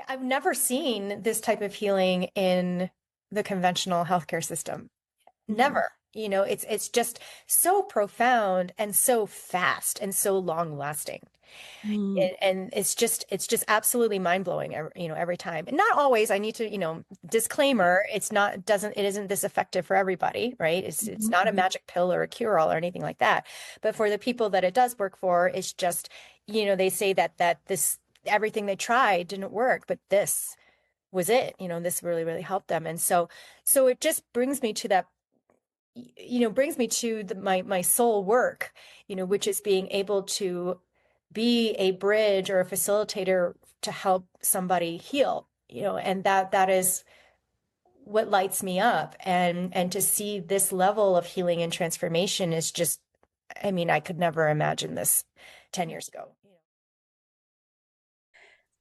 I've never seen this type of healing in the conventional healthcare system. Mhm. Never. It's just so profound and so fast and so long lasting. Mm. And it's just absolutely mind-blowing every time. And not always, I need to, disclaimer, it isn't this effective for everybody, right? It's Mhm. not a magic pill or a cure-all or anything like that. But for the people that it does work for, it's just, they say that this everything they tried didn't work, but this was it. This really, really helped them. And so it just brings me to that, brings me to my soul work, which is being able to be a bridge or a facilitator to help somebody heal, and that is what lights me up. And to see this level of healing and transformation is just, I mean, I could never imagine this 10 years ago.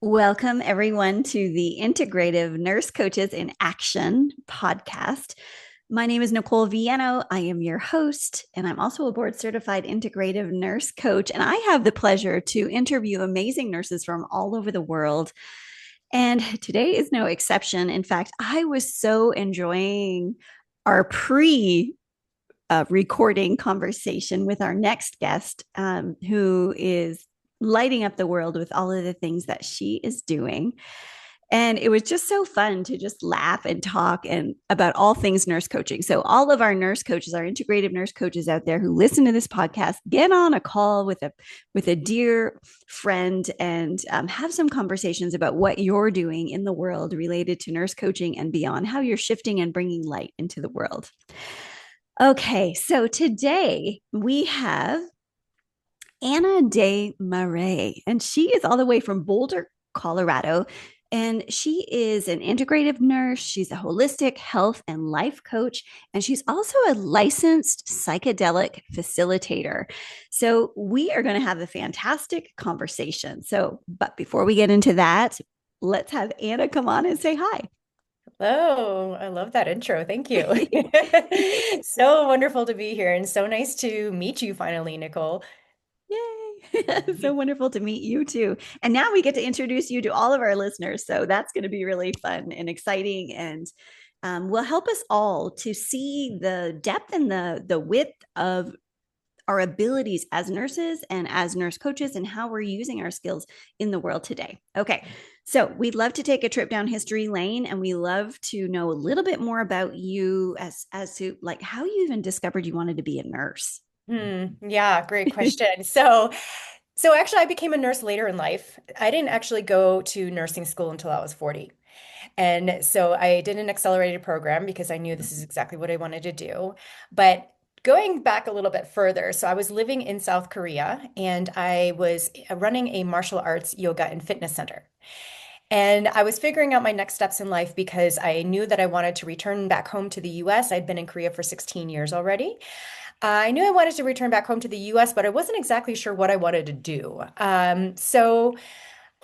Welcome, everyone, to the Integrative Nurse Coaches in Action podcast. My name is Nicole Viano. I am your host, and I'm also a board certified integrative nurse coach. And I have the pleasure to interview amazing nurses from all over the world. And today is no exception. In fact, I was so enjoying our pre recording conversation with our next guest, who is lighting up the world with all of the things that she is doing. And it was just so fun to just laugh and talk and about all things nurse coaching. So all of our nurse coaches, our integrative nurse coaches out there who listen to this podcast, get on a call with a dear friend and have some conversations about what you're doing in the world related to nurse coaching and beyond, how you're shifting and bringing light into the world. Okay, so today we have Anna Desmarais, and she is all the way from Boulder, Colorado. And she is an integrative nurse. She's a holistic health and life coach. And she's also a licensed psychedelic facilitator. So we are going to have a fantastic conversation. But before we get into that, let's have Anna come on and say hi. Oh, I love that intro. Thank you. So wonderful to be here and so nice to meet you finally, Nicole. Yay. So wonderful to meet you too. And now we get to introduce you to all of our listeners. So that's going to be really fun and exciting and will help us all to see the depth and the width of our abilities as nurses and as nurse coaches and how we're using our skills in the world today. Okay. So we'd love to take a trip down history lane and we love to know a little bit more about you as to like how you even discovered you wanted to be a nurse. Yeah, great question. So actually I became a nurse later in life. I didn't actually go to nursing school until I was 40. And so I did an accelerated program because I knew this is exactly what I wanted to do. But going back a little bit further, so I was living in South Korea and I was running a martial arts yoga and fitness center. And I was figuring out my next steps in life because I knew that I wanted to return back home to the US. I'd been in Korea for 16 years already. I knew I wanted to return back home to the US, but I wasn't exactly sure what I wanted to do. So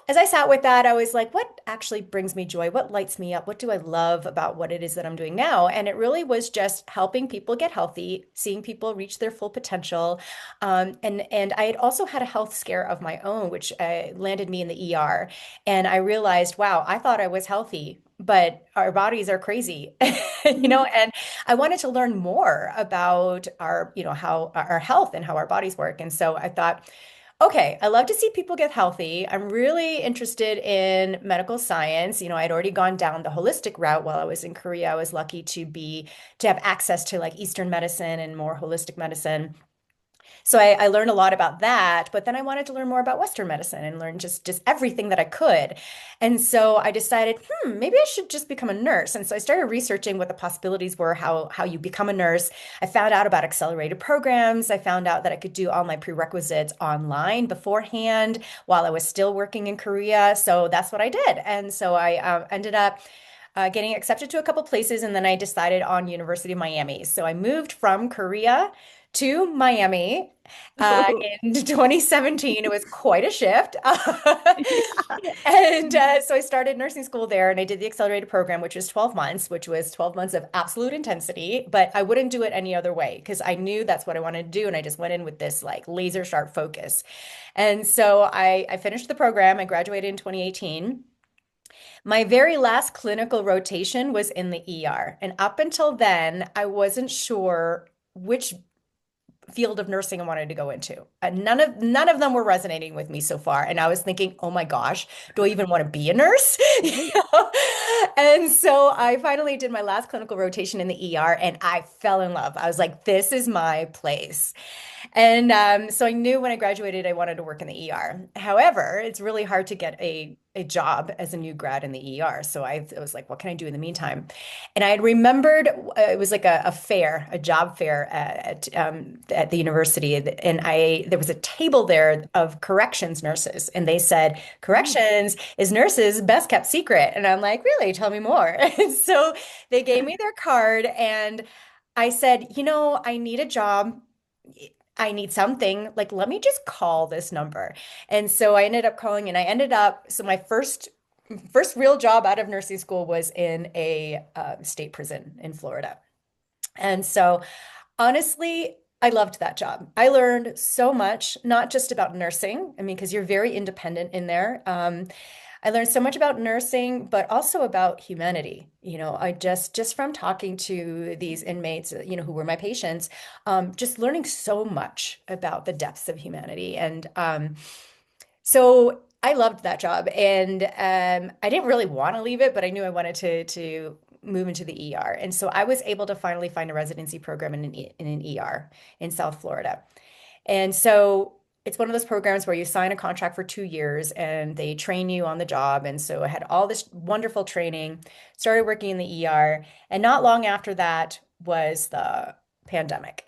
as I sat with that, I was like, what actually brings me joy? What lights me up? What do I love about what it is that I'm doing now? And it really was just helping people get healthy, seeing people reach their full potential. And I had also had a health scare of my own, which landed me in the ER. And I realized, wow, I thought I was healthy, but our bodies are crazy, and I wanted to learn more about how our health and how our bodies work. And so I thought, okay, I love to see people get healthy. I'm really interested in medical science. I'd already gone down the holistic route while I was in Korea. I was lucky to have access to like Eastern medicine and more holistic medicine. So I learned a lot about that, but then I wanted to learn more about Western medicine and learn just everything that I could. And so I decided, maybe I should just become a nurse. And so I started researching what the possibilities were, how you become a nurse. I found out about accelerated programs. I found out that I could do all my prerequisites online beforehand while I was still working in Korea. So that's what I did. And so I ended up getting accepted to a couple places, and then I decided on University of Miami. So I moved from Korea to Miami Oh, in 2017. It was quite a shift. yeah. And so I started nursing school there and I did the accelerated program, which was 12 months, which was 12 months of absolute intensity. But I wouldn't do it any other way because I knew that's what I wanted to do. And I just went in with this like laser sharp focus. And so I finished the program. I graduated in 2018. My very last clinical rotation was in the ER. And up until then, I wasn't sure which field of nursing I wanted to go into. None of them were resonating with me so far. And I was thinking, oh my gosh, do I even want to be a nurse? You Right. know? And so I finally did my last clinical rotation in the ER and I fell in love. I was like, this is my place. And so I knew when I graduated, I wanted to work in the ER. However, it's really hard to get a job as a new grad in the ER. So I was like, what can I do in the meantime? And I had remembered it was like a fair, a job fair at the university. And there was a table there of corrections nurses. And they said, Oh. corrections is nurses' best kept secret. And I'm like, really? Tell me more. And so they gave me their card and I said, I need a job. I need something. Like, let me just call this number. And so I ended up calling and so my first real job out of nursing school was in a state prison in Florida. And so honestly, I loved that job. I learned so much, not just about nursing. I mean, because you're very independent in there. I learned so much about nursing, but also about humanity. I just from talking to these inmates, who were my patients, just learning so much about the depths of humanity. And so I loved that job, and I didn't really want to leave it, but I knew I wanted to move into the ER. And so I was able to finally find a residency program in an ER in South Florida. And so it's one of those programs where you sign a contract for 2 years and they train you on the job. And so I had all this wonderful training, started working in the ER, and not long after that was the pandemic.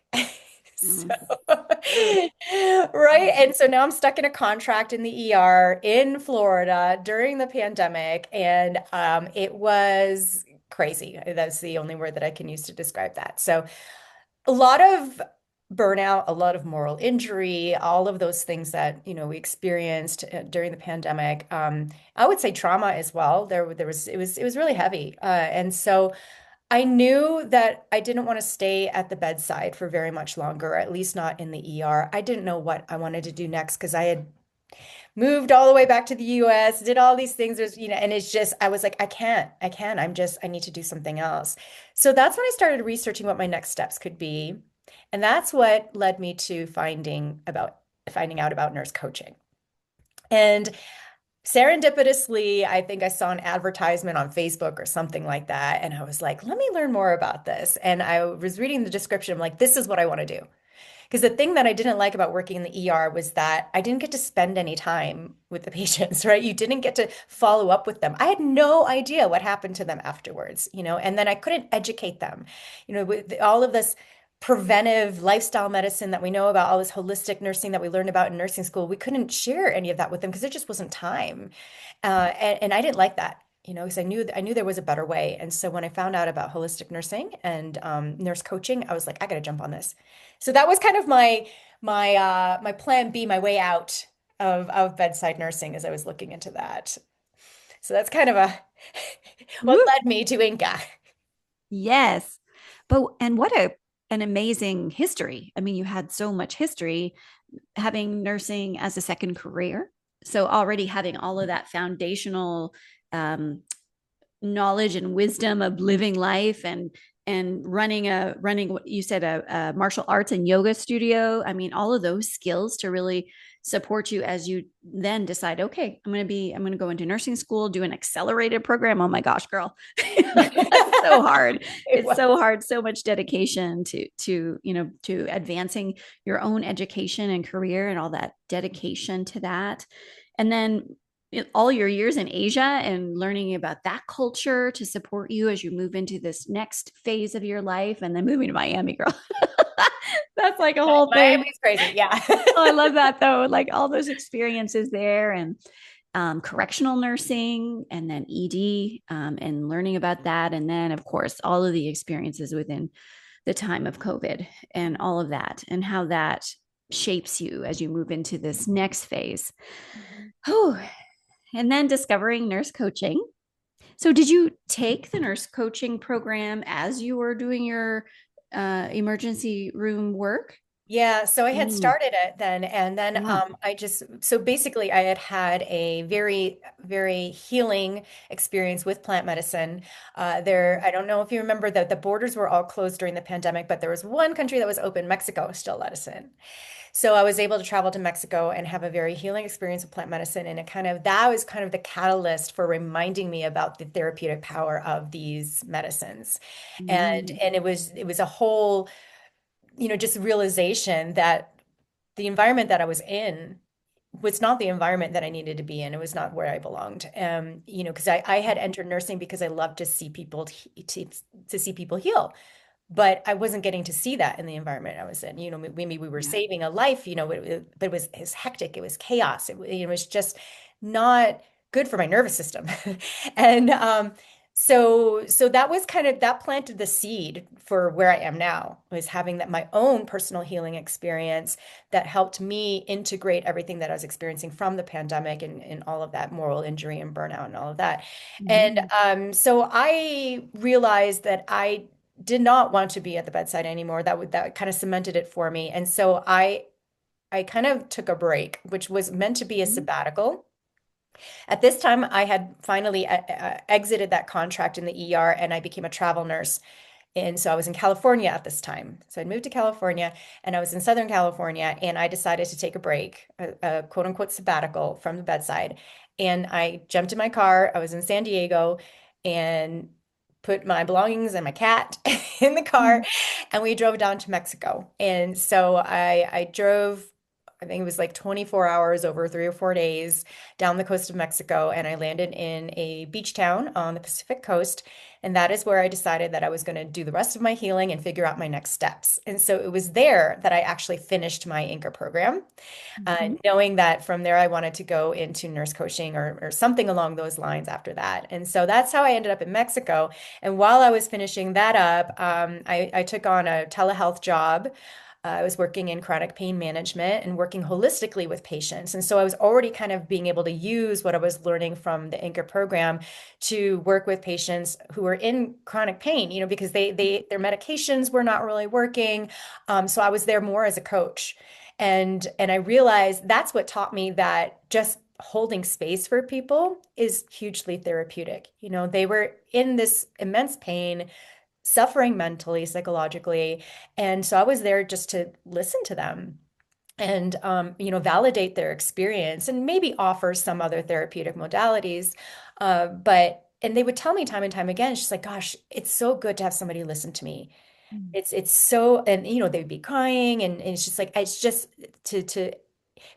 So, Mm. Mm. right. And so now I'm stuck in a contract in the ER in Florida during the pandemic, and it was crazy. That's the only word that I can use to describe that. So a lot of burnout, a lot of moral injury, all of those things that, we experienced during the pandemic. I would say trauma as well. It was really heavy. And so I knew that I didn't want to stay at the bedside for very much longer, at least not in the ER. I didn't know what I wanted to do next because I had moved all the way back to the US, did all these things. And it's just, I was like, I need to do something else. So that's when I started researching what my next steps could be. And that's what led me to finding out about nurse coaching. And serendipitously, I think I saw an advertisement on Facebook or something like that. And I was like, let me learn more about this. And I was reading the description. I'm like, this is what I want to do. Because the thing that I didn't like about working in the ER was that I didn't get to spend any time with the patients, right? You didn't get to follow up with them. I had no idea what happened to them afterwards, and then I couldn't educate them, with all of this preventive lifestyle medicine that we know about, all this holistic nursing that we learned about in nursing school. We couldn't share any of that with them because there just wasn't time. And I didn't like that. Because I knew there was a better way. And so when I found out about holistic nursing and nurse coaching, I was like, I got to jump on this. So that was kind of my plan B, my way out of bedside nursing as I was looking into that. So that's kind of what Woo. led me to Inca. Yes. And what an amazing history. I mean, you had so much history having nursing as a second career. So already having all of that foundational um, knowledge and wisdom of living life and running what you said a martial arts and yoga studio. I mean, all of those skills to really support you as you then decide, okay, I'm going to go into nursing school, do an accelerated program. Oh my gosh, girl. That's so hard. It It's was. so hard, so much dedication to advancing your own education and career and all that dedication to that. And then all your years in Asia and learning about that culture to support you as you move into this next phase of your life and then moving to Miami, girl. That's like a whole thing. Miami's crazy. Yeah. Oh, I love that though. Like all those experiences there and correctional nursing and then ED and learning about that. And then, of course, all of the experiences within the time of COVID and all of that and how that shapes you as you move into this next phase. Mhm. Oh, and then discovering nurse coaching. So, did you take the nurse coaching program as you were doing your emergency room work? Yeah, so I had Mm, started it then, and then yeah. so basically I had had a very, very healing experience with plant medicine. I don't know if you remember that the borders were all closed during the pandemic, but there was one country that was open. Mexico still let us in. So I was able to travel to Mexico and have a very healing experience with plant medicine, and that was kind of the catalyst for reminding me about the therapeutic power of these medicines. Mm, And it was a whole, just realization that the environment that I was in was not the environment that I needed to be in. It was not where I belonged. Because I had entered nursing because I loved to see people to see people heal. But I wasn't getting to see that in the environment I was in. Maybe we were yeah. saving a life, but it was hectic. It was chaos. It was just not good for my nervous system. And so that was that planted the seed for where I am now, was having that my own personal healing experience that helped me integrate everything that I was experiencing from the pandemic and all of that moral injury and burnout and all of that. And Mm, so I realized that I did not want to be at the bedside anymore. That kind of cemented it for me. And so I kind of took a break, which was meant to be a mm, sabbatical. At this time, I had finally exited that contract in the ER and I became a travel nurse. And so I was in California at this time. So I'd moved to California and I was in Southern California and I decided to take a break, a quote unquote sabbatical from the bedside. And I jumped in my car. I was in San Diego and put my belongings and my cat in the car mm, and we drove down to Mexico. And so I drove, I think it was like 24 hours over 3 or 4 days down the coast of Mexico, and I landed in a beach town on the Pacific coast. And that is where I decided that I was going to do the rest of my healing and figure out my next steps. And so it was there that I actually finished my Inca program, mhm, knowing that from there I wanted to go into nurse coaching or something along those lines after that. And so that's how I ended up in Mexico. And while I was finishing that up, I took on a telehealth job. I was working in chronic pain management and working holistically with patients. And so I was already kind of being able to use what I was learning from the Inca program to work with patients who were in chronic pain, because their medications were not really working. So I was there more as a coach. And I realized that's what taught me that just holding space for people is hugely therapeutic. They were in this immense pain, suffering mentally, psychologically. And so I was there just to listen to them and validate their experience and maybe offer some other therapeutic modalities. And they would tell me time and time again, she's like, gosh, it's so good to have somebody listen to me. mm, It's so, and they'd be crying and it's just like, it's just to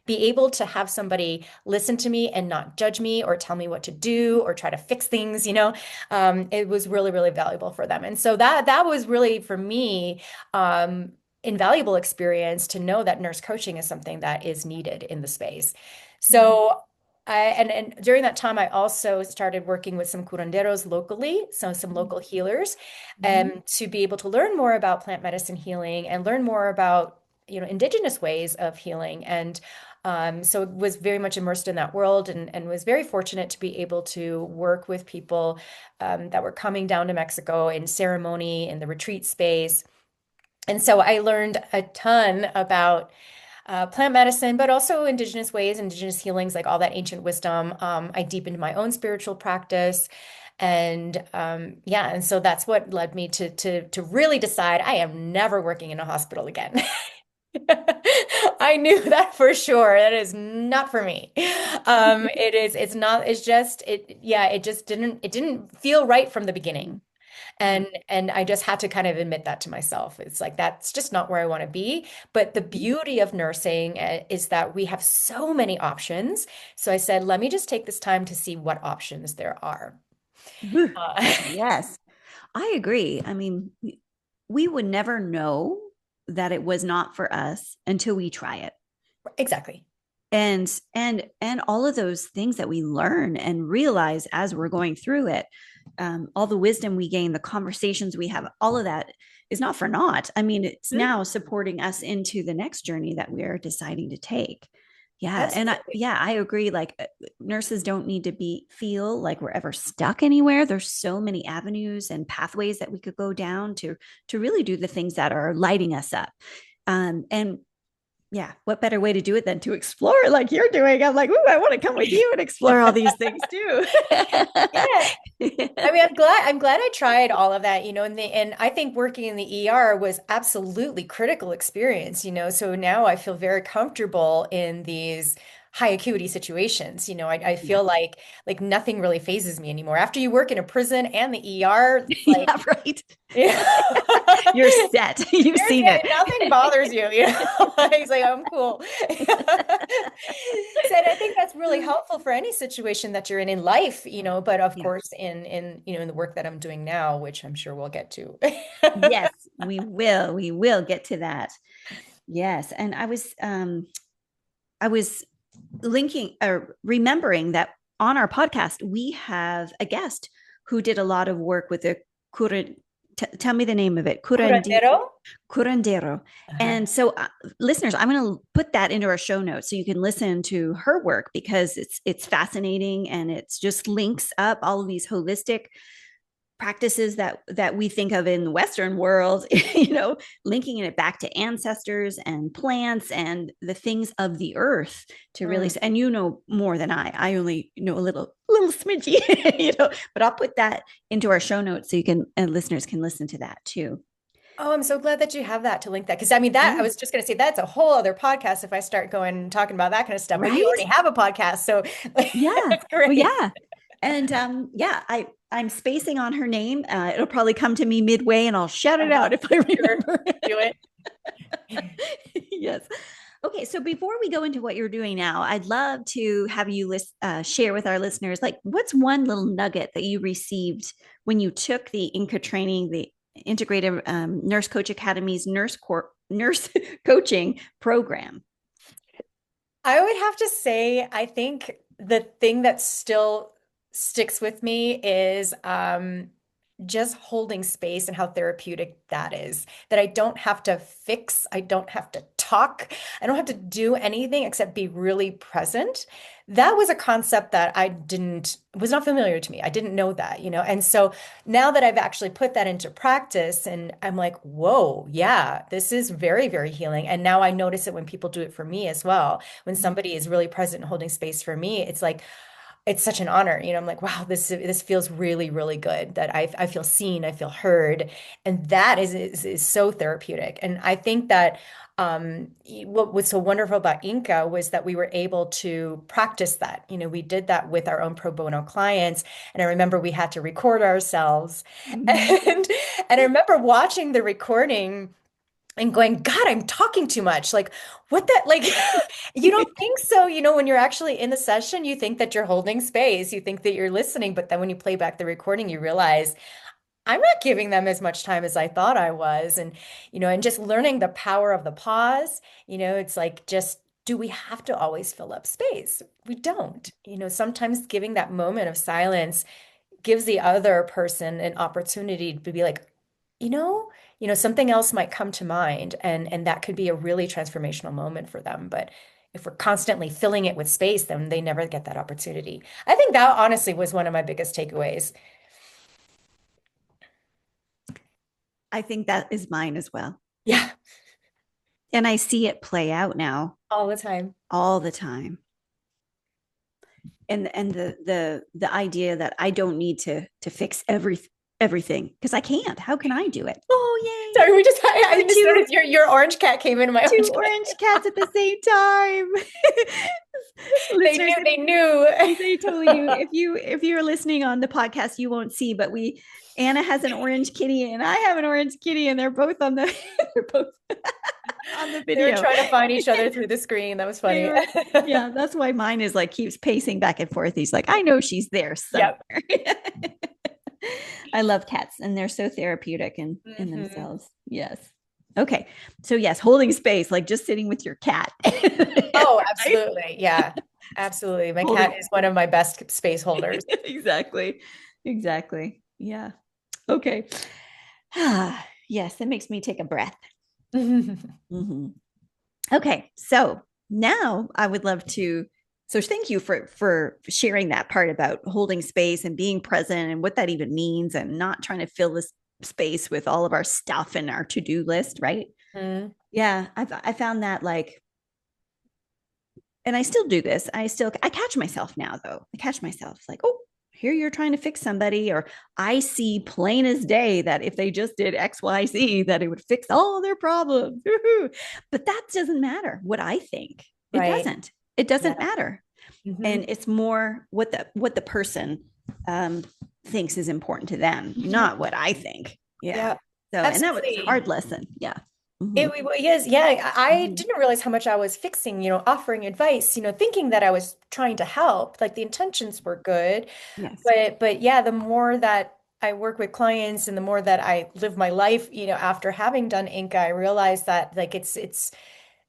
be able to have somebody listen to me and not judge me or tell me what to do or try to fix things, it was really, really valuable for them. And so that was really for me, invaluable experience to know that nurse coaching is something that is needed in the space. mm, So and during that time, I also started working with some curanderos locally, so some mm, local healers, mhm, to be able to learn more about plant medicine healing and learn more about indigenous ways of healing. And so was very much immersed in that world and was very fortunate to be able to work with people that were coming down to Mexico in ceremony in the retreat space. And so I learned a ton about plant medicine, but also indigenous ways, indigenous healings, like all that ancient wisdom. I deepened my own spiritual practice. And yeah, and so that's what led me to really decide I am never working in a hospital again. I knew that for sure. That is not for me. It's not, it's just, yeah, it didn't feel right from the beginning. mm, yeah. And I just had to kind of admit that to myself. It's like, that's just not where I want to be. But the Mhm. beauty of nursing is that we have so many options. So I said, let me just take this time to see what options there are. Woo. Uh, Yes, I agree. I mean, we would never know that it was not for us until we try it. exactly. And all of those things that we learn and realize as we're going through it, all the wisdom we gain, the conversations we have, all of that is not for naught. I mean, it's Mhm. now supporting us into the next journey that we're deciding to take. Yeah, and Absolutely. I agree. Like nurses don't need to feel like we're ever stuck anywhere. There's so many avenues and pathways that we could go down to really do the things that are lighting us up. And yeah, what better way to do it than to explore like you're doing? I'm like, ooh, I want to come with you and explore all these things too. Yeah. I mean, I'm glad I tried all of that, and I think working in the ER was absolutely critical experience, so now I feel very comfortable in these high acuity situations. I Yeah. feel like nothing really phases me anymore. After you work in a prison and the ER, it's like, Yeah, right. yeah. You're set. You've seen Yeah, it. nothing bothers you. He's like, I'm cool. So and I think that's really helpful for any situation that you're in life, but of Yeah. course in the work that I'm doing now, which I'm sure we'll get to. Yes, we will. We will get to that. Yes. And I was linking or remembering that on our podcast, we have a guest who did a lot of work with the current. Tell me the name of it. Curandero? Curandero. Uh-huh. And so, listeners, I'm going to put that into our show notes so you can listen to her work because it's fascinating and it's just links up all of these holistic practices that we think of in the Western world, linking it back to ancestors and plants and the things of the earth to really. Mm. And you know more than I only know a little smidgy, but I'll put that into our show notes so you can and listeners can listen to that too. Oh, I'm so glad that you have that to link that. Because I mean, that I Yeah. was just going to say that's a whole other podcast if I start going and talking about that kind of stuff. But you Right. already have a podcast, so Yeah. that's Well, great. yeah. And yeah, I'm spacing on her name. It'll probably come to me midway and I'll shout it Uh-huh. out if I Sure. remember. Do it. Yes. Okay, so before we go into what you're doing now, I'd love to have you share with our listeners, like, what's one little nugget that you received when you took the INCA training, the Integrative Nurse Coach Academy's nurse coaching program? I would have to say, I think the thing that still sticks with me is just holding space and how therapeutic that is. That I don't have to fix, I don't have to talk, I don't have to do anything except be really present. That was a concept that was not familiar to me. I didn't know that. And so now that I've actually put that into practice and I'm like, whoa, yeah, this is very, very healing. And now I notice it when people do it for me as well. When somebody is really present and holding space for me, it's like, it's such an honor. I'm like, wow, this feels really, really good that I feel seen, I feel heard, and that is so therapeutic. And I think that what was so wonderful about Inca was that we were able to practice that. We did that with our own pro bono clients, and I remember we had to record ourselves, Mhm. and I remember watching the recording and going, God, I'm talking too much. Like, what that, like, you don't think so. When you're actually in the session, you think that you're holding space, you think that you're listening. But then when you play back the recording, you realize I'm not giving them as much time as I thought I was. And just learning the power of the pause, it's like, just, do we have to always fill up space? We don't. Sometimes giving that moment of silence gives the other person an opportunity to be like, you know, something else might come to mind and that could be a really transformational moment for them. But if we're constantly filling it with space, then they never get that opportunity. I think that honestly was one of my biggest takeaways. I think that is mine as well. Yeah, And I see it play out now all the time. all the time. And the idea that I don't need to fix everything because I can't. How can I do it? Oh, yay. Sorry, I We're just noticed your orange cat came in my two orange orange cat. cats at the same time. They Listeners, knew, they knew. they totally do. If you're listening on the podcast, you won't see, but Anna has an orange kitty and I have an orange kitty, and they're both on the they're both on the They were video. trying to find each other through the screen. That was They funny. were, yeah, that's why mine is like keeps pacing back and forth. He's like, I know she's there somewhere. Yep. I love cats and they're so therapeutic in Mhm. themselves. Yes. Okay. So yes, holding space, like just sitting with your cat. Oh, absolutely. Yeah, absolutely. My cat Holding is one of my best space holders. exactly. Exactly. Yeah. Okay. Ah, yes, that makes me take a breath. Mhm. Okay. So now I would love to. So thank you for sharing that part about holding space and being present and what that even means and not trying to fill this space with all of our stuff and our to-do list, right? Mm, Yeah, I found that like, and I still do this. I catch myself now though. I catch myself like, oh, here you're trying to fix somebody, or I see plain as day that if they just did XYZ, that it would fix all their problems. But that doesn't matter what I think. It right. doesn't. It doesn't Yeah. matter. Hmm. And it's more what the person um, thinks is important to them, not what I think. Yeah. Yeah, So, and that was a absolutely. hard lesson. Yeah. It, Mhm. it is, yeah. I Mhm. didn't realize how much I was fixing, offering advice, thinking that I was trying to help. Like the intentions were good, Yes. but yeah, the more that I work with clients and the more that I live my life, after having done Inca, I realized that like it's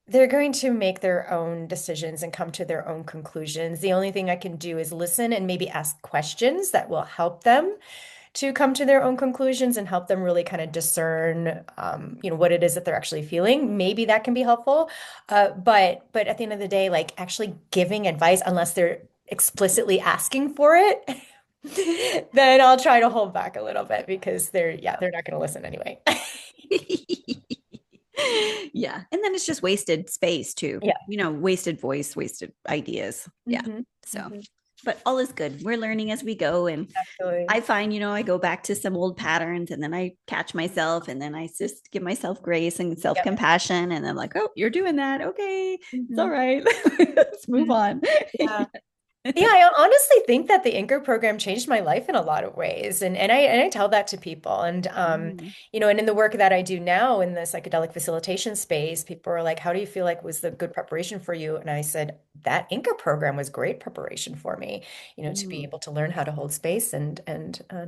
they're going to make their own decisions and come to their own conclusions. The only thing I can do is listen and maybe ask questions that will help them to come to their own conclusions and help them really kind of discern, what it is that they're actually feeling. Maybe that can be helpful. But at the end of the day, like actually giving advice, unless they're explicitly asking for it, then I'll try to hold back a little bit because they're not going to listen anyway. Yeah. And then it's just wasted space too, Yeah. wasted voice, wasted ideas. Yeah. Hmm. So, Hmm. but all is good. We're learning as we go. And Absolutely. I find, I go back to some old patterns and then I catch myself and then I just give myself grace and self Yep. compassion. And I'm like, oh, you're doing that. Okay. It's all Hmm. right. Let's move on. Yeah. Yeah, I honestly think that the Inca program changed my life in a lot of ways. And I tell that to people. And Mm, and in the work that I do now in the psychedelic facilitation space, people are like, how do you feel like was the good preparation for you? And I said, that Inca program was great preparation for me, to be mm, able to learn how to hold space and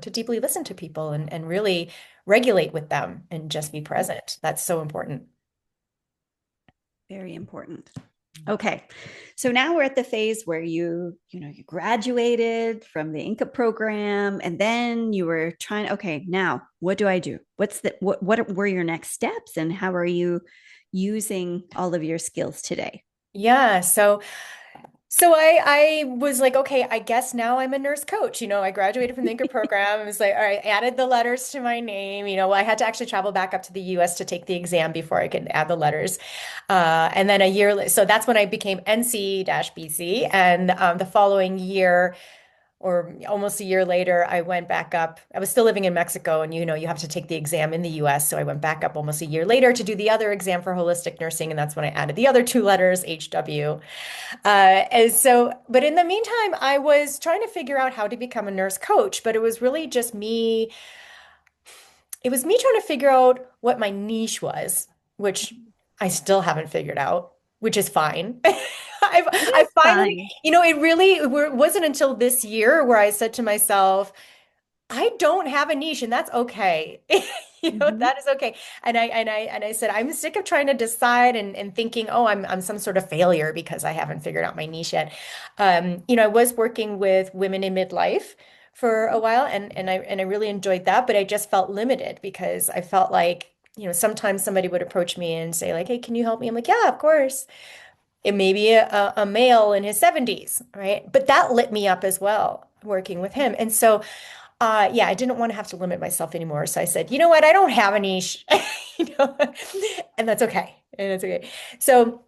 to deeply listen to people and really regulate with them and just be present. That's so important. very important. Okay. So now we're at the phase where you graduated from the Inca program and then you were trying, okay, now what do I do? What were your next steps and how are you using all of your skills today? Yeah, so I was like, okay, I guess now I'm a nurse coach. I graduated from the Inca program. I was like, all right, added the letters to my name. I had to actually travel back up to the US to take the exam before I could add the letters. And then a year, so that's when I became NC-BC. And the following year, or almost a year later, I went back up. I was still living in Mexico, and you have to take the exam in the US. So I went back up almost a year later to do the other exam for holistic nursing. And that's when I added the other two letters, HW. But in the meantime, I was trying to figure out how to become a nurse coach, but it was really just me. It was me trying to figure out what my niche was, which I still haven't figured out, which is fine. It I is finally, fine. it wasn't until this year where I said to myself, I don't have a niche, and that's okay. Mhm. That is okay. And I said, I'm sick of trying to decide and thinking, oh, I'm some sort of failure because I haven't figured out my niche yet. I was working with women in midlife for a while, and I really enjoyed that, but I just felt limited because I felt like, sometimes somebody would approach me and say, like, hey, can you help me? I'm like, yeah, of course. It may be a male in his 70s, right? But that lit me up as well, working with him. And so yeah, I didn't want to have to limit myself anymore. So I said, you know what? I don't have a niche, you know, and that's okay. And that's okay. So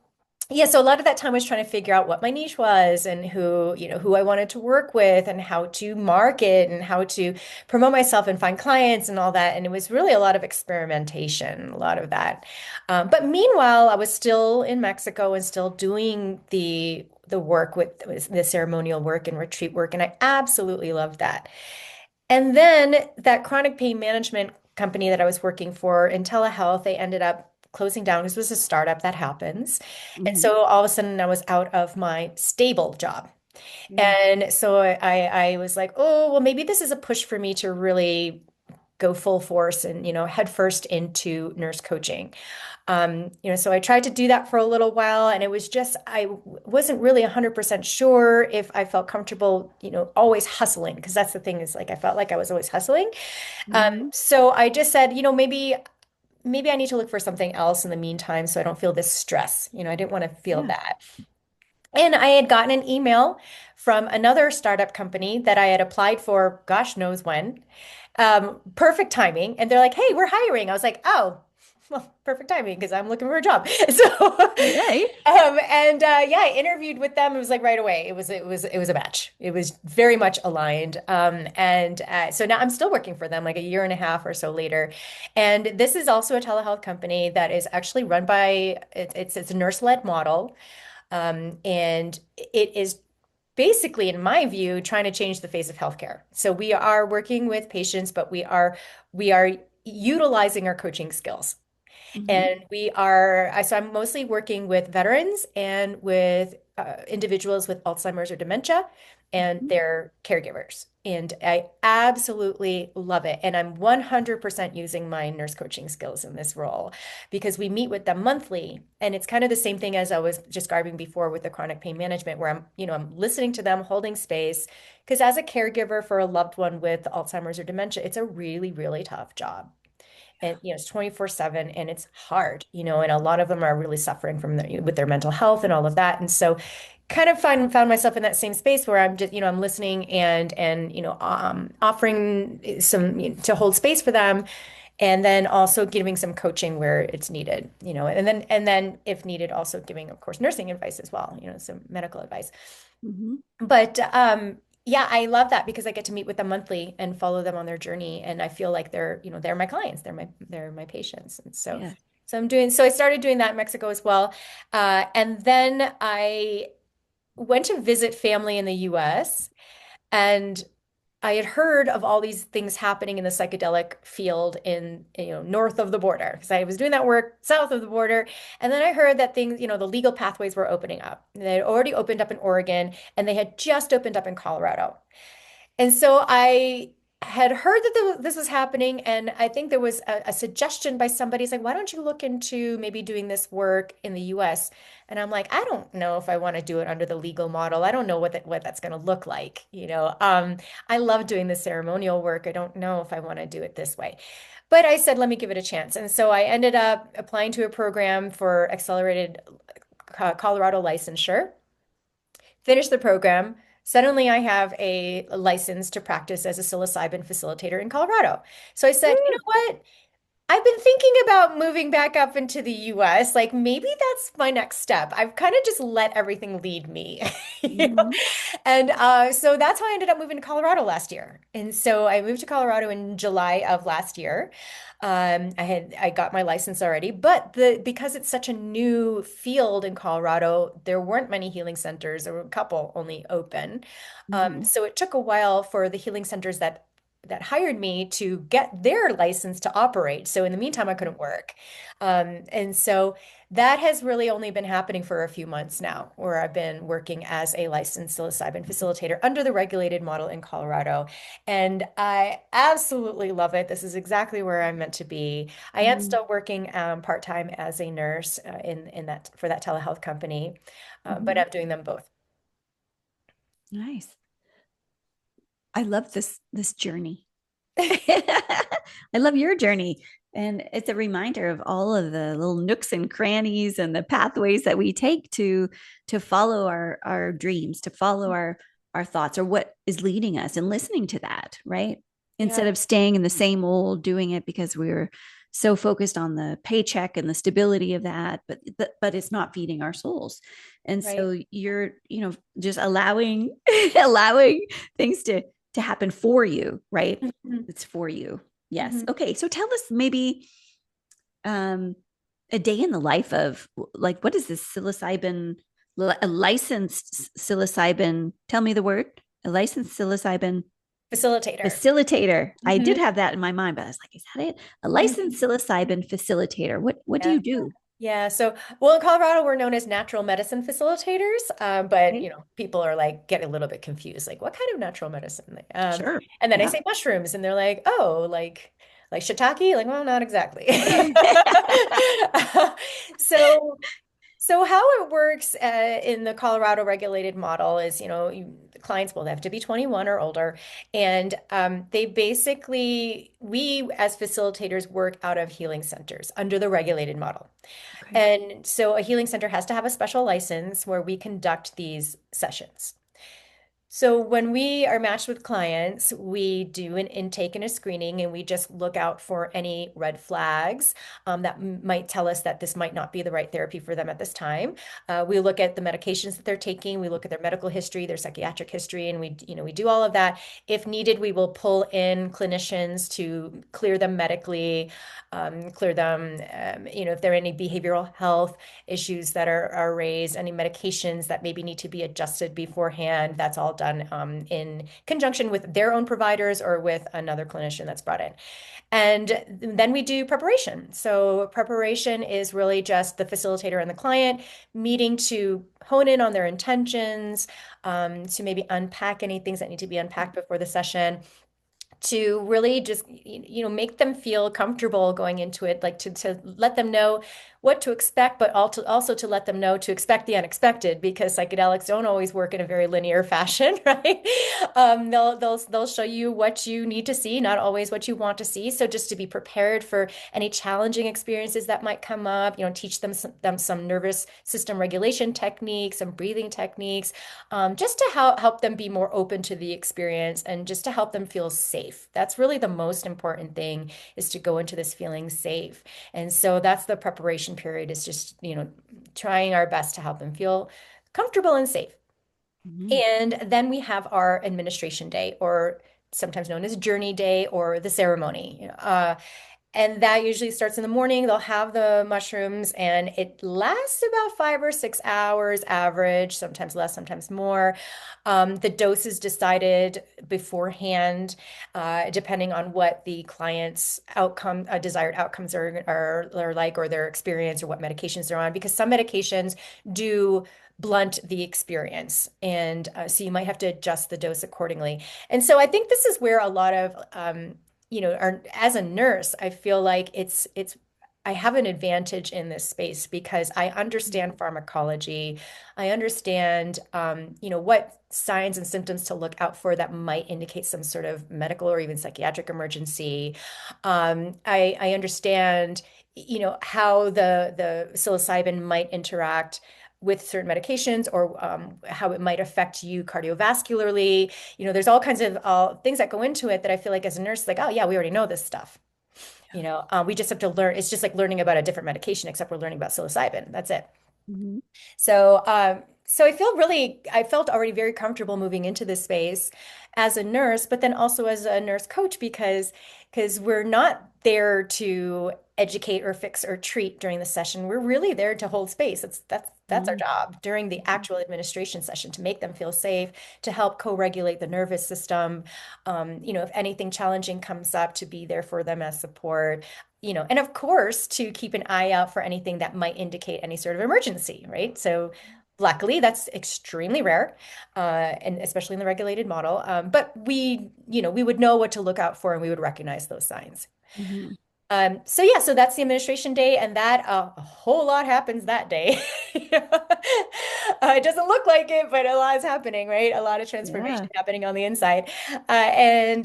yeah, so a lot of that time was trying to figure out what my niche was and who I wanted to work with and how to market and how to promote myself and find clients and all that. And it was really a lot of experimentation, a lot of that. But meanwhile, I was still in Mexico and still doing the work with the ceremonial work and retreat work, and I absolutely loved that. And then that chronic pain management company that I was working for in telehealth, they ended up closing down. This was a startup that happens. And Mhm. so all of a sudden I was out of my stable job. Mm. And so I was like, oh, well, maybe this is a push for me to really go full force and, head first into nurse coaching. So I tried to do that for a little while, and it was just, wasn't really 100% sure if I felt comfortable, always hustling, because that's the thing is like I felt like I was always hustling. Mhm. So I just said, maybe I need to look for something else in the meantime so I don't feel this stress. I didn't want to feel Yeah. that. And I had gotten an email from another startup company that I had applied for, gosh knows when. Perfect timing. And they're like, hey, we're hiring. I was like, oh. well, perfect timing because I'm looking for a job. So, Right. yeah, I interviewed with them. It was like right away. It was a match. It was very much aligned. And so now I'm still working for them, like a year and a half or so later. And this is also a telehealth company that is actually run by it's a nurse-led model. And it is basically, in my view, trying to change the face of healthcare. So we are working with patients, but we are utilizing our coaching skills. Hmm. And so I'm mostly working with veterans and with individuals with Alzheimer's or dementia and Hmm. their caregivers. And I absolutely love it. And I'm 100% using my nurse coaching skills in this role because we meet with them monthly. And it's kind of the same thing as I was describing before with the chronic pain management, where I'm listening to them, holding space. Because as a caregiver for a loved one with Alzheimer's or dementia, it's a really, really tough job. And it's 24/7 and it's hard, and a lot of them are really suffering with their mental health and all of that. And so kind of found myself in that same space where I'm just, I'm listening and offering to hold space for them, and then also giving some coaching where it's needed, and then if needed, also giving, of course, nursing advice as well, some medical advice. Hmm. But yeah, I love that because I get to meet with them monthly and follow them on their journey, and I feel like they're my clients, they're my patients, and so Yeah. I started doing that in Mexico as well, and then I went to visit family in the U.S. and I had heard of all these things happening in the psychedelic field in, north of the border because I was doing that work south of the border. And then I heard that things, the legal pathways were opening up. They had already opened up in Oregon and they had just opened up in Colorado. And so I had heard that this was happening, and I think there was a suggestion by somebody. It's like, why don't you look into maybe doing this work in the US? And I'm like, I don't know if I want to do it under the legal model. I don't know what that's going to look like. I love doing the ceremonial work. I don't know if I want to do it this way. But I said, let me give it a chance. And so I ended up applying to a program for accelerated Colorado licensure, finished the program. Suddenly, I have a license to practice as a psilocybin facilitator in Colorado. So I said, you know what? I've been thinking about moving back up into the US. Like maybe that's my next step. I've kind of just let everything lead me, you know? Hmm. And so that's how I ended up moving to Colorado last year. And so I moved to Colorado in July of last year. I got my license already, but because it's such a new field in Colorado, there weren't many healing centers. There were a couple only open. Hmm. So it took a while for the healing centers that hired me to get their license to operate. So in the meantime, I couldn't work. And so that has really only been happening for a few months now, where I've been working as a licensed psilocybin facilitator under the regulated model in Colorado. And I absolutely love it. This is exactly where I'm meant to be. I am Hmm. still working part-time as a nurse in that for that telehealth company, but Hmm. I'm doing them both. Nice. I love this journey. I love your journey. And it's a reminder of all of the little nooks and crannies and the pathways that we take to follow our dreams, to follow our thoughts or what is leading us and listening to that, right? Yeah, Instead of staying in the same old doing it because we were so focused on the paycheck and the stability of that, but it's not feeding our souls. And right. so you're, just allowing allowing things to happen for you, right? Mhm. It's for you. Yes. Mhm. Okay. So tell us maybe um, a day in the life of like what is this psilocybin, a licensed psilocybin? Tell me the word. A licensed psilocybin Facilitator. facilitator. I did Mhm. have that in my mind, but I was like, is that it? A licensed Mhm. psilocybin facilitator. What do Yeah. you do? Yeah. So, well, in Colorado, we're known as natural medicine facilitators, but Okay. people are like get a little bit confused, like what kind of natural medicine? Sure. And then I Yeah. say mushrooms, and they're like, oh, like shiitake? Like, well, not exactly. So, so how it works in the Colorado regulated model is, the clients will have to be 21 or older, and we as facilitators work out of healing centers under the regulated model. Okay. And so a healing center has to have a special license where we conduct these sessions. So when we are matched with clients, we do an intake and a screening, and we just look out for any red flags that might tell us that this might not be the right therapy for them at this time. We look at the medications that they're taking. We look at their medical history, their psychiatric history, and we do all of that. If needed, we will pull in clinicians to clear them medically, clear them, if there are any behavioral health issues that are raised, any medications that maybe need to be adjusted beforehand. That's all done in conjunction with their own providers or with another clinician that's brought in. And then we do preparation. So preparation is really just the facilitator and the client meeting to hone in on their intentions, to maybe unpack any things that need to be unpacked before the session, to really just make them feel comfortable going into it, like to let them know what to expect, but also to let them know to expect the unexpected, because psychedelics don't always work in a very linear fashion, right? They'll show you what you need to see, not always what you want to see. So just to be prepared for any challenging experiences that might come up, teach them some nervous system regulation techniques, some breathing techniques, just to help them be more open to the experience and just to help them feel safe. That's really the most important thing, is to go into this feeling safe. And so that's the preparation period, is just, trying our best to help them feel comfortable and safe. Mhm. And then we have our administration day, or sometimes known as journey day, or the ceremony. And that usually starts in the morning. They'll have the mushrooms, and it lasts about 5 or 6 hours average, sometimes less, sometimes more. The dose is decided beforehand, depending on what the client's desired outcomes are like, or their experience, or what medications they're on, because some medications do blunt the experience. And so you might have to adjust the dose accordingly. And so I think this is where a lot of as a nurse, I feel like I have an advantage in this space because I understand pharmacology. I understand, what signs and symptoms to look out for that might indicate some sort of medical or even psychiatric emergency. I understand, how the psilocybin might interact with certain medications, or how it might affect you cardiovascularly. There's all kinds of things that go into it that I feel like as a nurse, like, oh yeah, we already know this stuff. We just have to learn. It's just like learning about a different medication, except we're learning about psilocybin. That's it. Mhm. So I felt already very comfortable moving into this space as a nurse, but then also as a nurse coach, because we're not there to educate or fix or treat during the session. We're really there to hold space. That's our Mhm. job during the actual administration session, to make them feel safe, to help co-regulate the nervous system. If anything challenging comes up, to be there for them as support. And of course, to keep an eye out for anything that might indicate any sort of emergency, right? So luckily, that's extremely rare, and especially in the regulated model. But we would know what to look out for, and we would recognize those signs. Mhm. So that's the administration day, and that a whole lot happens that day. It doesn't look like it, but a lot is happening, right? A lot of transformation Yeah. happening on the inside. And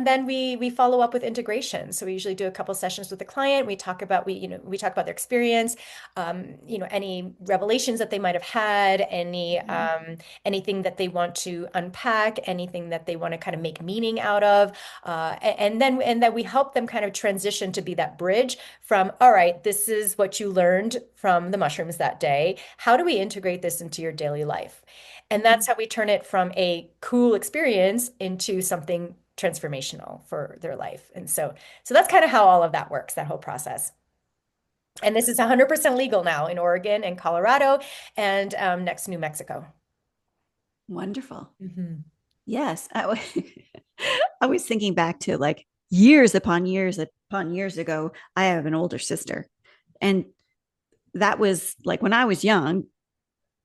then we follow up with integration. So we usually do a couple sessions with the client. We talk about their experience, any revelations that they might have had, Mhm. anything that they want to unpack, anything that they want to kind of make meaning out of. And then we help them kind of transition to be that bridge from, all right, this is what you learned from the mushrooms that day. How do we integrate this into your daily life? And Mhm. that's how we turn it from a cool experience into something transformational for their life. And so that's kind of how all of that works, that whole process. And this is 100% legal now in Oregon and Colorado, and next New Mexico. Wonderful. Mhm. Yes. I was thinking back to like years upon years ago. I have an older sister, and that was like when I was young,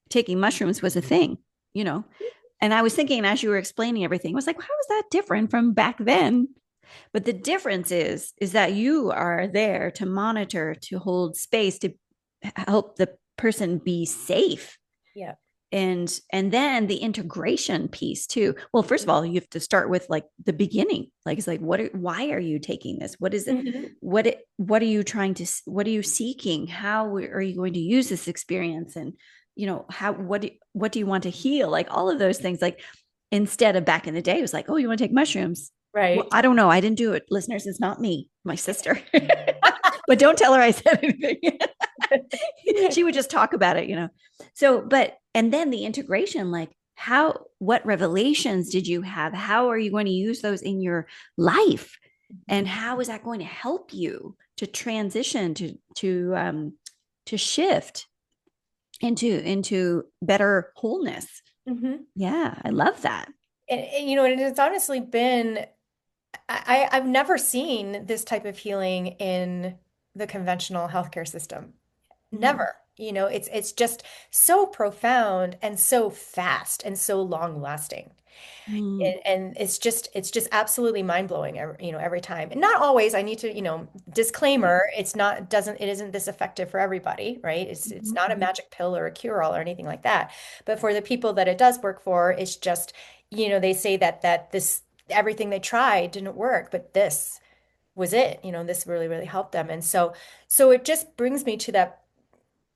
taking mushrooms was a thing, you know. And I was thinking as you were explaining everything, I was like, how is that different from back then? But the difference is that you are there to monitor, to hold space, to help the person be safe. Yeah. And then the integration piece too. Well, first of all, you have to start with like the beginning. Like it's like why are you taking this? What is it? Mhm. What are you trying to what are you seeking? How are you going to use this experience? And how what do you want to heal? Like all of those things. Like Instead of back in the day, it was like, oh, you want to take mushrooms? Well, Right. I don't know. I didn't do it. Listeners, it's not me, my sister. But don't tell her I said anything. She would just talk about it, you know. So, and then the integration, like, what revelations did you have? How are you going to use those in your life? And how is that going to help you to transition to shift into better wholeness? Mhm. Yeah, I love that. And, you know, and it's honestly been, I've never seen this type of healing in the conventional healthcare system. Mm, Never. You know, it's just so profound and so fast and so long lasting. mm, And it's just absolutely mind-blowing, you know, every time. And not always, I need to, you know, right. disclaimer, it isn't this effective for everybody, right? It's Mhm, not a mhm, magic pill or a cure-all or anything like that. But for the people that it does work for, it's just, you know, they say that this everything they tried didn't work, but this was it. You know, this really, really helped them. And so it just brings me to that,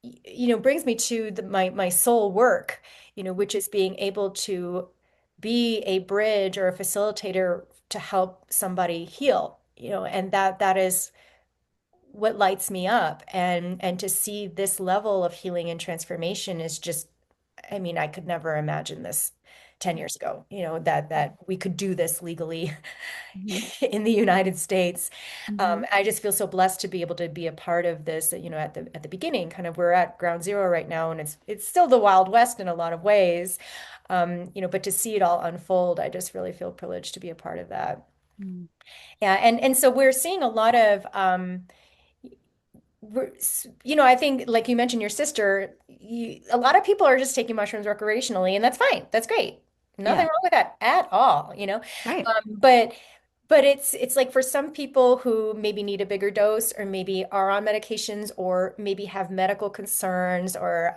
you know, brings me to my soul work, you know, which is being able to be a bridge or a facilitator to help somebody heal, you know, and that is what lights me up. And to see this level of healing and transformation is just, I mean, I could never imagine this 10 years ago, you know, that we could do this legally mhm, in the United States. mhm, I just feel so blessed to be able to be a part of this, you know, at the beginning. Kind of we're at ground zero right now, and it's still the Wild West in a lot of ways. You know, but to see it all unfold, I just really feel privileged to be a part of that. mhm. Yeah, and so we're seeing a lot of you know, I think like you mentioned your sister, a lot of people are just taking mushrooms recreationally, and that's fine. That's great. Nothing Yeah, wrong with that at all, you know. right. But it's like for some people who maybe need a bigger dose or maybe are on medications or maybe have medical concerns or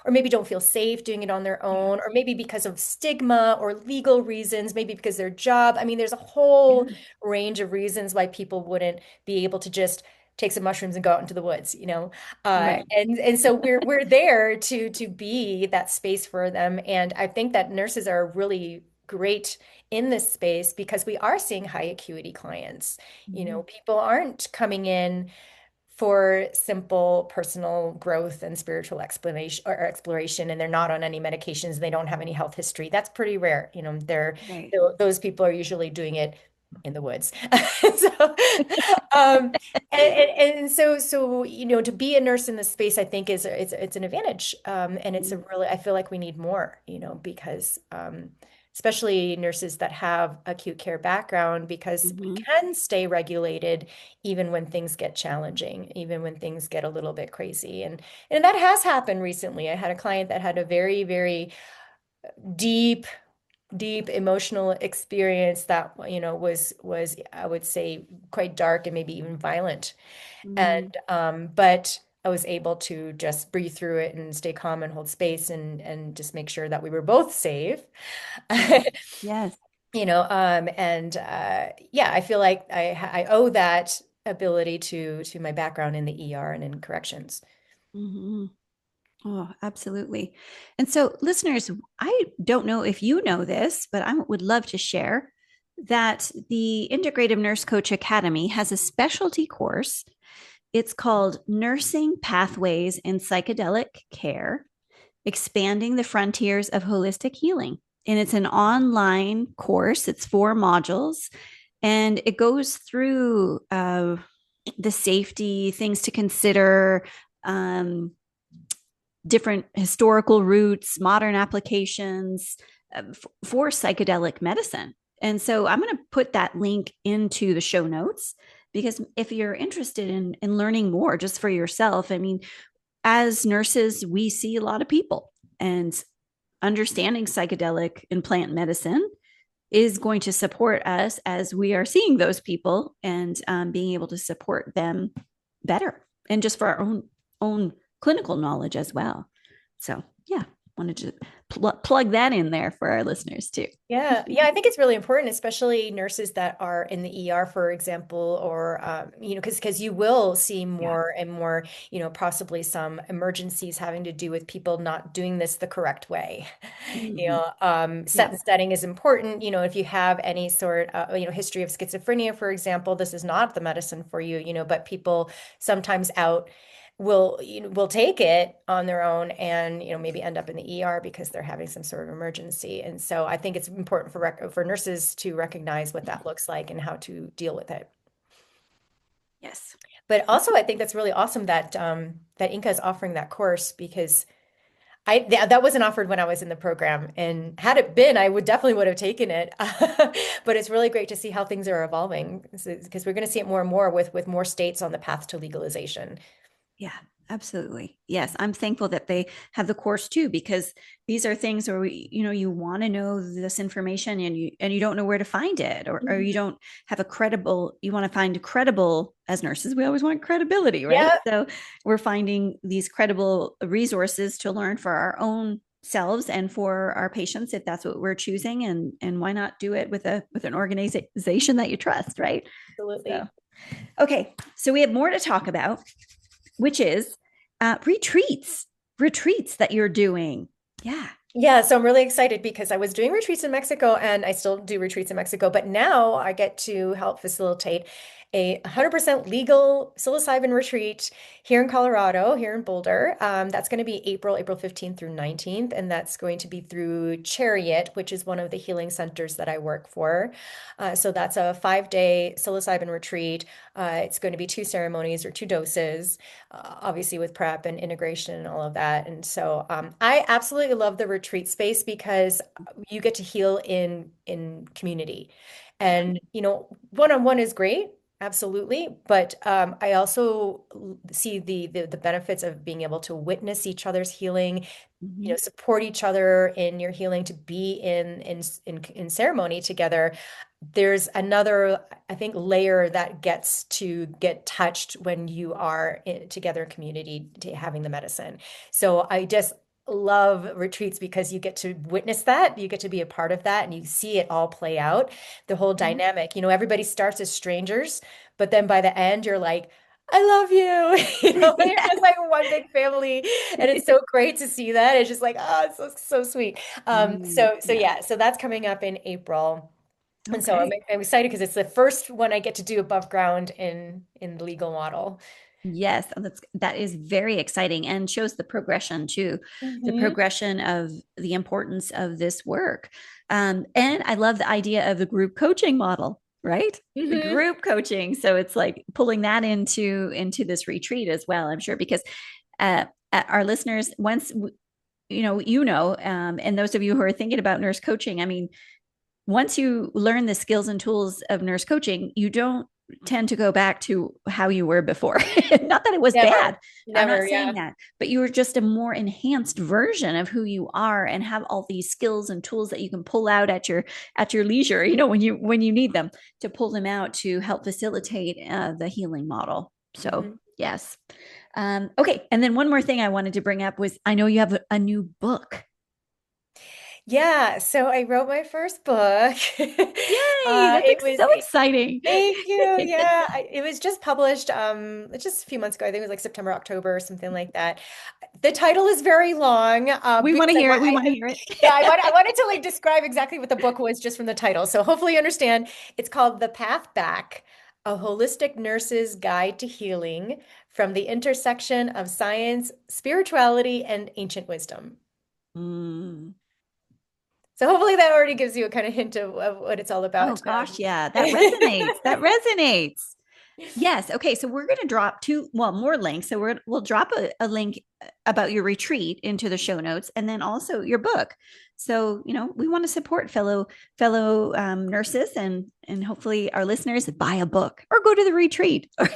maybe don't feel safe doing it on their Yeah, own or maybe because of stigma or legal reasons, maybe because their job. I mean, there's a whole yeah, range of reasons why people wouldn't be able to just take some mushrooms and go out into the woods, you know. right. And so we're there to be that space for them. And I think that nurses are really great in this space because we are seeing high acuity clients. You know, Mhm, people aren't coming in for simple personal growth and spiritual explanation or exploration, and they're not on any medications. They don't have any health history. That's pretty rare. You know, right. those people are usually doing it in the woods. So, um, and so you know, to be a nurse in this space, I think is it's an advantage, and it's a Mhm, really I feel like we need more, you know, because especially nurses that have acute care background, because we mhm, can stay regulated even when things get challenging, even when things get a little bit crazy, and that has happened recently. I had a client that had a very, very deep deep emotional experience that you know was I would say quite dark and maybe even violent. mhm. And but I was able to just breathe through it and stay calm and hold space and just make sure that we were both safe. Yes, yes. You know, and yeah, I feel like I owe that ability to my background in the ER and in corrections. Mhm. Oh, absolutely. And so, listeners, I don't know if you know this, but I would love to share that the Integrative Nurse Coach Academy has a specialty course. It's called Nursing Pathways in Psychedelic Care, Expanding the Frontiers of Holistic Healing. And it's an online course, it's 4 modules, and it goes through the safety, things to consider, um, different historical roots, modern applications for psychedelic medicine. And so I'm going to put that link into the show notes because if you're interested in learning more just for yourself, I mean, as nurses, we see a lot of people, and understanding psychedelic and plant medicine is going to support us as we are seeing those people and being able to support them better and just for our own clinical knowledge as well. So yeah. wanted to plug that in there for our listeners too. Yeah, yeah, I think it's really important, especially nurses that are in the ER, for example, or because you will see Yeah. more and more, possibly some emergencies having to do with people not doing this the correct way. Hmm. Set Yeah. and setting is important. If you have any sort of, history of schizophrenia, for example, this is not the medicine for you, but people sometimes out will take it on their own and maybe end up in the ER because they're having some sort of emergency. And so I think it's important for nurses to recognize what that looks like and how to deal with it. Yes. But also, I think that's really awesome that Inca is offering that course because that wasn't offered when I was in the program, and had it been, I would have taken it. But it's really great to see how things are evolving because we're going to see it more and more with more states on the path to legalization. Yeah, absolutely. Yes, I'm thankful that they have the course too, because these are things where you want to know this information and you don't know where to find it, or you Mhm. don't have a credible, you want to find credible as nurses. We always want credibility, right? Yeah, So we're finding these credible resources to learn for our own selves and for our patients if that's what we're choosing, and why not do it with an organization that you trust, right? So absolutely. okay, so we have more to talk about, which is retreats that you're doing. Yeah. Yeah, so I'm really excited because I was doing retreats in Mexico and I still do retreats in Mexico, but now I get to help facilitate a 100% legal psilocybin retreat here in Colorado, here in Boulder. That's going to be April 15th through 19th, and that's going to be through Chariot, which is one of the healing centers that I work for. So that's a 5-day psilocybin retreat. It's going to be 2 ceremonies or 2 doses, obviously with prep and integration and all of that. And so I absolutely love the retreat space because you get to heal in community. Yeah. And one-on-one is great, absolutely. But I also see the benefits of being able to witness each other's healing, Mm-hmm. support each other in your healing, to be in ceremony together. There's another, I think, layer that gets to get touched when you are together in community having the medicine. So I just love retreats because you get to witness that, you get to be a part of that, and you see it all play out, the whole Mm-hmm. dynamic. Everybody starts as strangers, but then by the end, you're like, I love you. And you're just like one big family. And it's so great to see that. It's just like, oh, it's so sweet. So Yeah. yeah, so that's coming up in April. And so I'm, Okay. I'm excited because it's the first one I get to do above ground in the legal model. Yes, that is very exciting and shows the progression too, the Hmm. progression of the importance of this work. And I love the idea of the group coaching model, right? The Hmm. group coaching. So it's like pulling that into this retreat as well, I'm sure, because our listeners, once and those of you who are thinking about nurse coaching, I mean, once you learn the skills and tools of nurse coaching, you don't tend to go back to how you were before. Not that it was Never, bad. I'm not never, saying yeah. that, but you were just a more enhanced version of who you are and have all these skills and tools that you can pull out at your leisure, when you need them, to pull them out to help facilitate the healing model. So, Hmm. yes. Okay. And then one more thing I wanted to bring up was I know you have a new book. Yeah, so I wrote my first book. Yay, that's It was so exciting. Thank you. Yeah, it was just published just a few months ago. I think it was like September, October, or something like that. The title is very long We want because to hear it. We want to hear yeah, I it. wanted to like describe exactly what the book was just from the title. So hopefully you understand. It's called The Path Back, a holistic nurse's guide to healing from the intersection of science, spirituality, and ancient wisdom. Mm. So hopefully that already gives you a kind of hint of what it's all Oh about. gosh, yeah, that resonates. That resonates. Yes. Okay. So we're going to drop more links. So we'll drop a link about your retreat into the show notes, and then also your book. So we want to support fellow nurses, and hopefully our listeners buy a book or go to the retreat or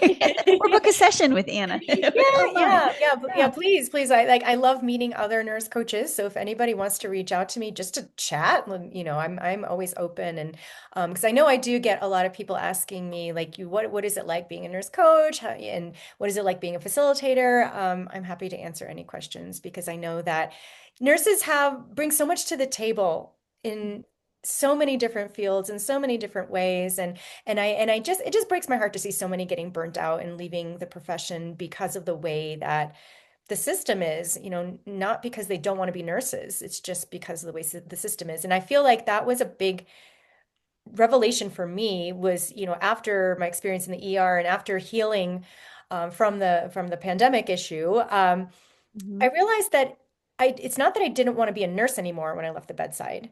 book a session with Anna Yeah, or phone in. yeah. Yeah. Please. I love meeting other nurse coaches. So if anybody wants to reach out to me just to chat, I'm always open. And because I know I do get a lot of people asking me what is it like being a nurse coach? And what is it like being a facilitator? I'm happy to answer any questions because I know that nurses bring so much to the table in so many different fields in so many different ways. And I just it just breaks my heart to see so many getting burnt out and leaving the profession because of the way that the system is, not because they don't want to be nurses. It's just because of the way the system is. And I feel like that was a big revelation for me was, after my experience in the ER and after healing from the pandemic issue, I Mhm. realized that it's not that I didn't want to be a nurse anymore when I left the bedside.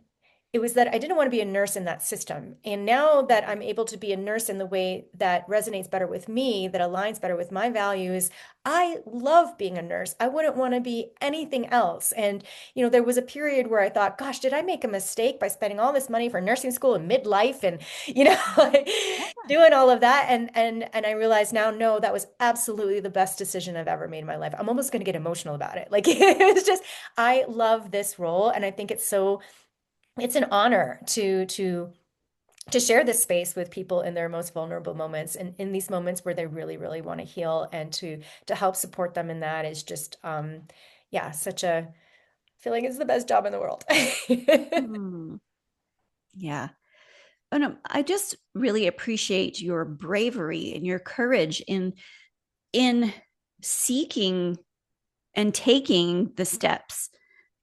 It was that I didn't want to be a nurse in that system. And now that I'm able to be a nurse in the way that resonates better with me, that aligns better with my values, I love being a nurse. I wouldn't want to be anything else. And, there was a period where I thought, gosh, did I make a mistake by spending all this money for nursing school in midlife and, like, doing all of that? And I realize now, no, that was absolutely the best decision I've ever made in my life. I'm almost going to get emotional about it. Like, it's just, I love this role. And I think it's an honor to share this space with people in their most vulnerable moments and in these moments where they really, really want to heal, and to help support them in that is just yeah, such a feeling it's the best job in the world. Mm. Yeah. Oh no, I just really appreciate your bravery and your courage in seeking and taking the steps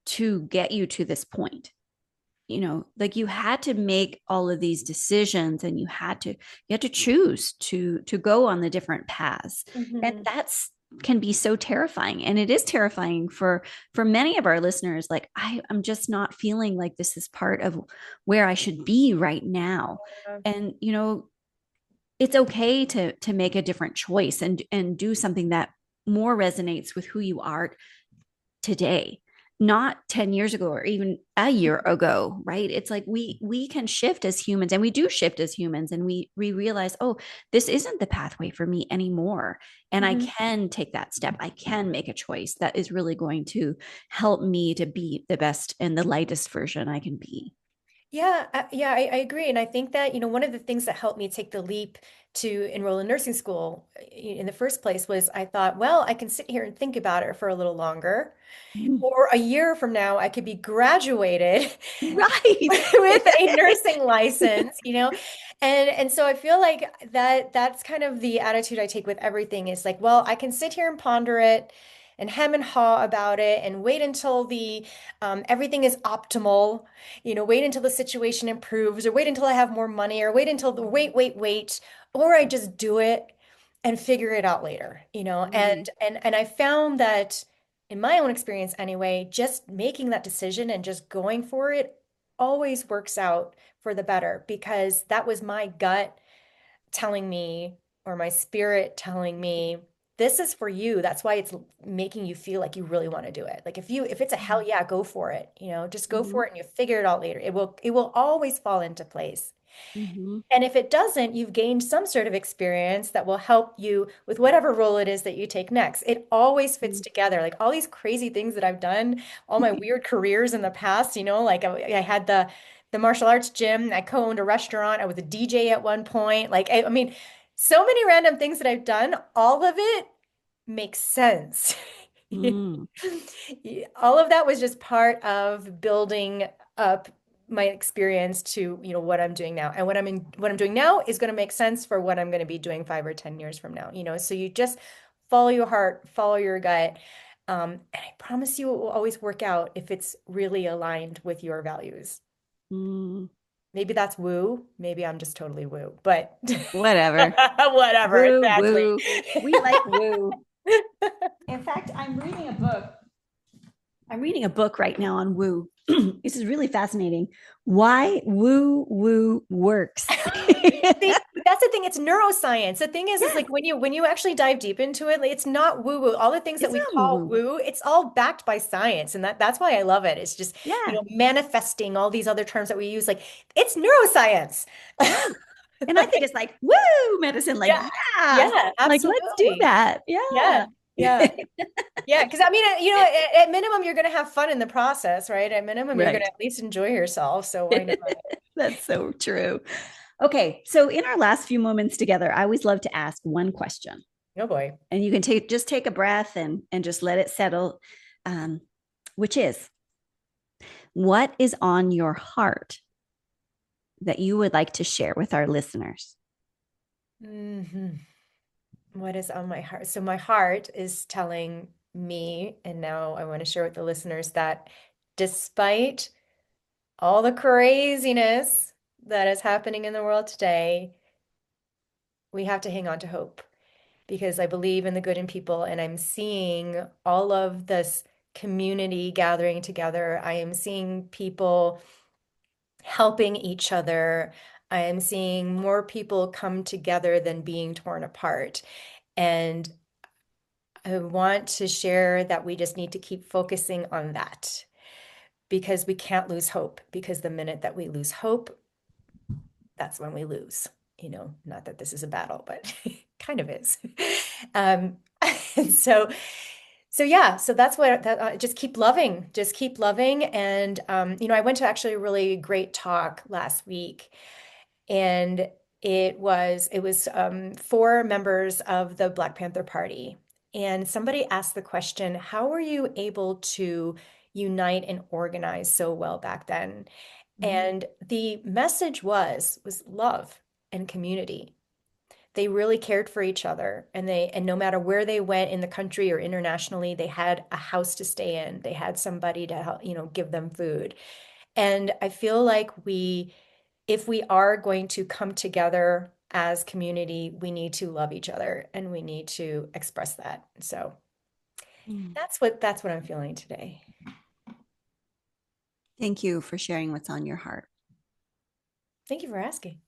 to get you to this point. Like you had to make all of these decisions, and you had to choose to go on the different paths. And Mhm. that's can be so terrifying, and it is terrifying for many of our listeners. Like, I'm just not feeling like this is part of where I should be right now. And it's okay to make a different choice and do something that more resonates with who you are today, not 10 years ago or even a year ago. Right? It's like we can shift as humans, and we do shift as humans, and we realize, oh, this isn't the pathway for me anymore, and I Mhm. can take that step. I can make a choice that is really going to help me to be the best and the lightest version I can be. Yeah, yeah, I agree. And I think that, one of the things that helped me take the leap to enroll in nursing school in the first place was I thought, well, I can sit here and think about it for a little longer. Or a year from now, I could be graduated Right. with a nursing license, And so I feel like that's kind of the attitude I take with everything is like, well, I can sit here and ponder it and hem and haw about it and wait until the everything is optimal, wait until the situation improves, or wait until I have more money, or wait until the wait, or I just do it and figure it out later, Mm, and I found that in my own experience anyway, just making that decision and just going for it always works out for the better, because that was my gut telling me, or my spirit telling me, this is for you. That's why it's making you feel like you really want to do it. Like if it's a hell mm, yeah, go for it. Just go mhm, for it and you figure it out later. It will always fall into place. mhm, And if it doesn't, you've gained some sort of experience that will help you with whatever role it is that you take next. It always fits mm. together. Like all these crazy things that I've done, all my weird careers in the past, like I had the martial arts gym, I co-owned a restaurant, I was a DJ at one point. Like I mean, so many random things that I've done, all of it makes sense. Mm, All of that was just part of building up my experience to, what I'm doing now. And what I'm doing now is going to make sense for what I'm going to be doing 5 or 10 years from now, so you just follow your heart, follow your gut. And I promise you it will always work out if it's really aligned with your values. mm. Maybe that's woo, maybe I'm just totally woo, but Whatever. whatever, Woo, exactly. woo. We like woo. In fact, I'm reading a book. I'm reading a book right now on woo. This is really fascinating. Why woo woo works. See, that's the thing. It's neuroscience. The thing is Yes, like when you actually dive deep into it, like, it's not woo woo. All the things that it's we not woo call woo. woo, it's all backed by science, and that's why I love it. It's just, Yeah, manifesting all these other terms that we use. Like it's neuroscience. right. And I think it's like woo medicine. Like, Yeah, yeah, yeah, like let's do absolutely. that. Yeah, Yeah. yeah, yeah. Because I mean, at minimum, you're gonna have fun in the process, right? At minimum, you're gonna Right. at least enjoy yourself. So why not? That's so true. Okay, so in our last few moments together, I always love to ask one question. Oh boy. And you can take a breath and just let it settle. Um, which is, what is on your heart that you would like to share with our listeners? hmm What is on my heart? So my heart is telling me, and now I want to share with the listeners that despite all the craziness that is happening in the world today, we have to hang on to hope because I believe in the good in people, and I'm seeing all of this community gathering together. I am seeing people helping each other. I am seeing more people come together than being torn apart. And I want to share that we just need to keep focusing on that because we can't lose hope. Because the minute that we lose hope, that's when we lose. Not that this is a battle, but kind of is. Um, and so yeah, so that's what that just keep loving. And I went to actually a really great talk last week, and it was four members of the Black Panther Party, and somebody asked the question, how were you able to unite and organize so well back then? Mm-hmm. And the message was love and community. They really cared for each other, and no matter where they went in the country or internationally, they had a house to stay in. They had somebody to help, give them food. And I feel like if we are going to come together as community, we need to love each other and we need to express that. So that's what I'm feeling today. Thank you for sharing what's on your heart. Thank you for asking.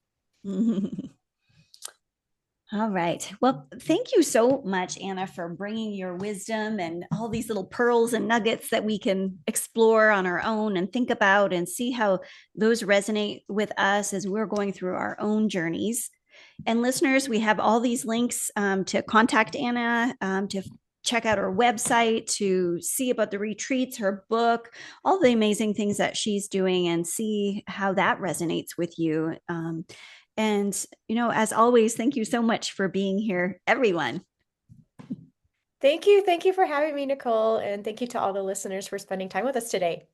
All right. Well, thank you so much, Anna, for bringing your wisdom and all these little pearls and nuggets that we can explore on our own and think about and see how those resonate with us as we're going through our own journeys. And listeners, we have all these links to contact Anna, to check out her website, to see about the retreats, her book, all the amazing things that she's doing, and see how that resonates with you. And as always, thank you so much for being here, everyone. Thank you. Thank you for having me, Nicole. And thank you to all the listeners for spending time with us today.